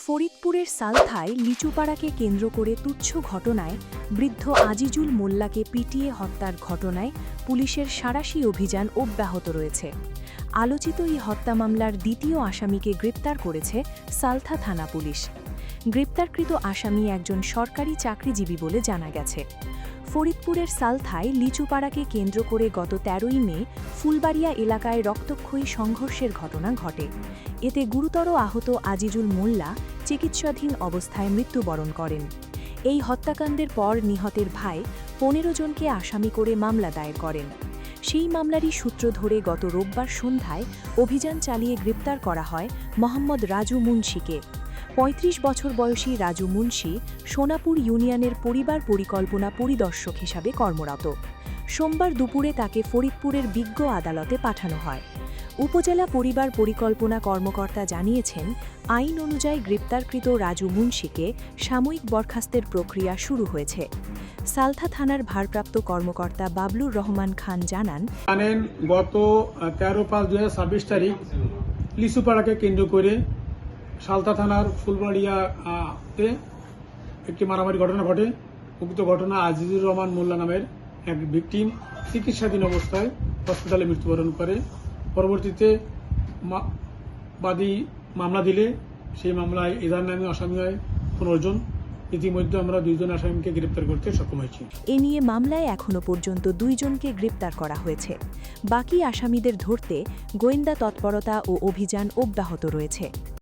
ফরিদপুরের সালথায় লিচুপাড়াকে কেন্দ্র করে তুচ্ছ ঘটনায় বৃদ্ধ আজিজুল মোল্লাকে পিটিয়ে হত্যার ঘটনায় পুলিশের সাঁড়াশি অভিযান অব্যাহত রয়েছে। আলোচিত এই হত্যা মামলার দ্বিতীয় আসামিকে গ্রেপ্তার করেছে সালথা থানা পুলিশ। গ্রেপ্তারকৃত আসামি একজন সরকারি চাকরিজীবী বলে জানা গেছে। ফরিদপুরের সালথায় লিচুপাড়াকে কেন্দ্র করে গত ১৩ই মে ফুলবাড়িয়া এলাকায় রক্তক্ষয়ী সংঘর্ষের ঘটনা ঘটে। এতে গুরুতর আহত আজিজুল মোল্লা চিকিৎসাধীন অবস্থায় মৃত্যুবরণ করেন। এই হত্যাকাণ্ডের পর নিহতের ভাই ১৫ জনকে আসামি করে মামলা দায়ের করেন। সেই মামলারই সূত্র ধরে গত রোববার সন্ধ্যায় অভিযান চালিয়ে গ্রেপ্তার করা হয় মোহাম্মদ রাজু মুন্সিকে। ৩৫ বছর বয়সী রাজু মুন্সি সোনাপুর ইউনিয়নের পরিবার পরিকল্পনা পরিদর্শক হিসাবে কর্মরত। সোমবার দুপুরে তাকে ফরিদপুরের বিজ্ঞ আদালতে পাঠানো হয়। উপজেলা পরিবার পরিকল্পনা কর্মকর্তা জানিয়েছেন, আইন অনুযায়ী গ্রেপ্তারকৃত রাজু মুন্সিকে সাময়িক বরখাস্তের প্রক্রিয়া শুরু হয়েছে। সালথা থানার ভারপ্রাপ্ত কর্মকর্তা বাবলুর রহমান খান জানান, গত ১৩/৫/২০২৬ তারিখ লিচুপাড়াকে কেন্দ্র করে সালথা থানার ফুলবাড়িয়াতে একটি মারামারি ঘটনা ঘটে। উক্ত ঘটনা আজিজুর রহমান মোল্লা নামের এক ভিকটিম চিকিৎসাধীন অবস্থায় হসপিটালে মৃত্যুবরণ করে। পরবর্তীতে বাদী মামলা দিলে সেই মামলায় এজাহার নামে আসামি হয় ১৫ জন। ইতিমধ্যে আমরা ২ জন আসামিকে গ্রেপ্তার করতে সক্ষম হয়েছি। এ নিয়ে মামলায় এখনও পর্যন্ত ২ জনকে গ্রেপ্তার করা হয়েছে। বাকি আসামিদের ধরতে গোয়েন্দা তৎপরতা ও অভিযান অব্যাহত রয়েছে।